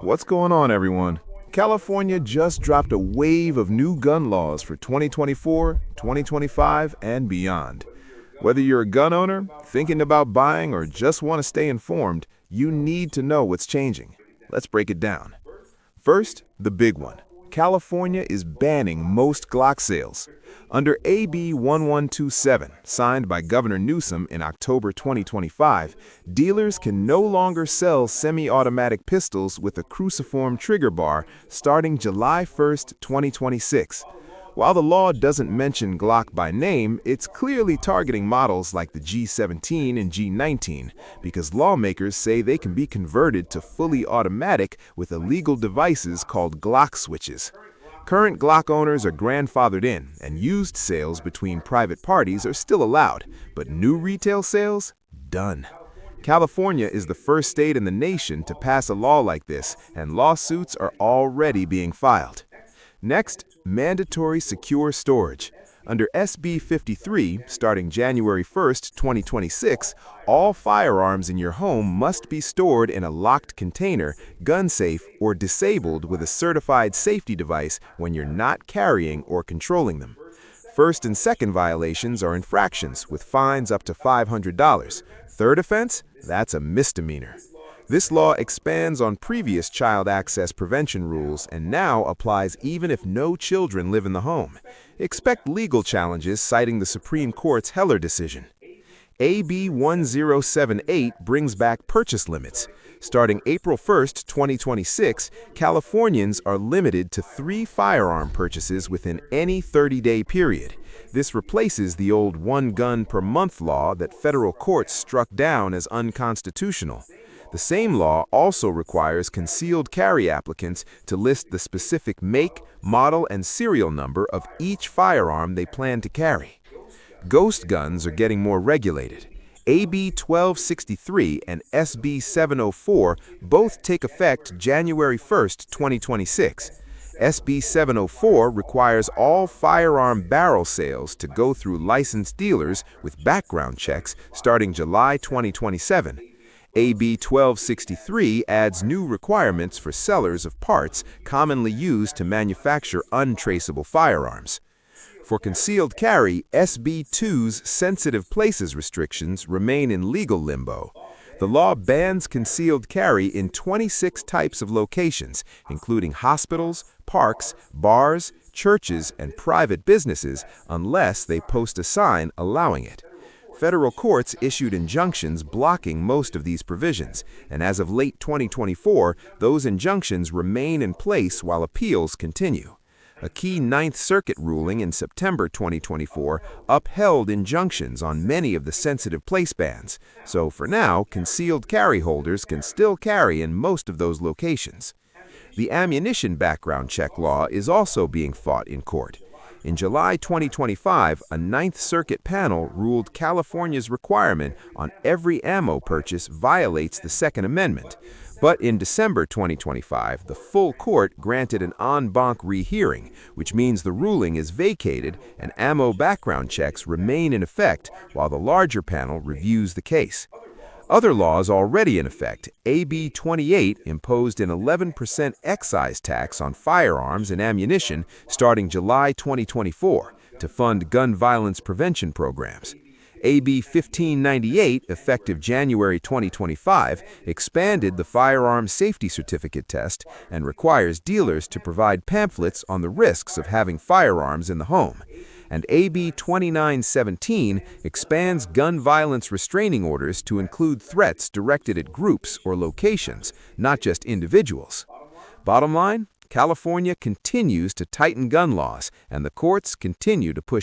What's going on, everyone? California just dropped a wave of new gun laws for 2024, 2025, and beyond. Whether you're a gun owner, thinking about buying, or just want to stay informed, you need to know what's changing. Let's break it down. First, the big one. California is banning most Glock sales. Under AB 1127, signed by Governor Newsom in October 2025, dealers can no longer sell semi-automatic pistols with a cruciform trigger bar starting July 1, 2026. While the law doesn't mention Glock by name, it's clearly targeting models like the G17 and G19 because lawmakers say they can be converted to fully automatic with illegal devices called Glock switches. Current Glock owners are grandfathered in, and used sales between private parties are still allowed, but new retail sales? Done. California is the first state in the nation to pass a law like this, and lawsuits are already being filed. Next, mandatory secure storage. Under SB 53, starting January 1, 2026, all firearms in your home must be stored in a locked container, gun safe, or disabled with a certified safety device when you're not carrying or controlling them. First and second violations are infractions with fines up to $500. Third offense? That's a misdemeanor. This law expands on previous child access prevention rules and now applies even if no children live in the home. Expect legal challenges citing the Supreme Court's Heller decision. AB 1078 brings back purchase limits. Starting April 1, 2026, Californians are limited to 3 firearm purchases within any 30-day period. This replaces the old one gun per month law that federal courts struck down as unconstitutional. The same law also requires concealed carry applicants to list the specific make, model, and serial number of each firearm they plan to carry. Ghost guns are getting more regulated. AB 1263 and SB 704 both take effect January 1, 2026. SB 704 requires all firearm barrel sales to go through licensed dealers with background checks starting July 2027. AB 1263 adds new requirements for sellers of parts commonly used to manufacture untraceable firearms. For concealed carry, SB 2's sensitive places restrictions remain in legal limbo. The law bans concealed carry in 26 types of locations, including hospitals, parks, bars, churches, and private businesses, unless they post a sign allowing it. Federal courts issued injunctions blocking most of these provisions, and as of late 2024, those injunctions remain in place while appeals continue. A key Ninth Circuit ruling in September 2024 upheld injunctions on many of the sensitive place bans, so for now, concealed carry holders can still carry in most of those locations. The ammunition background check law is also being fought in court. In July 2025, a Ninth Circuit panel ruled California's requirement on every ammo purchase violates the Second Amendment. But in December 2025, the full court granted an en banc rehearing, which means the ruling is vacated and ammo background checks remain in effect while the larger panel reviews the case. Other laws already in effect. AB 28 imposed an 11% excise tax on firearms and ammunition starting July 2024 to fund gun violence prevention programs. AB 1598, effective January 2025, expanded the firearm safety certificate test and requires dealers to provide pamphlets on the risks of having firearms in the home. And AB 2917 expands gun violence restraining orders to include threats directed at groups or locations, not just individuals. Bottom line, California continues to tighten gun laws, and the courts continue to push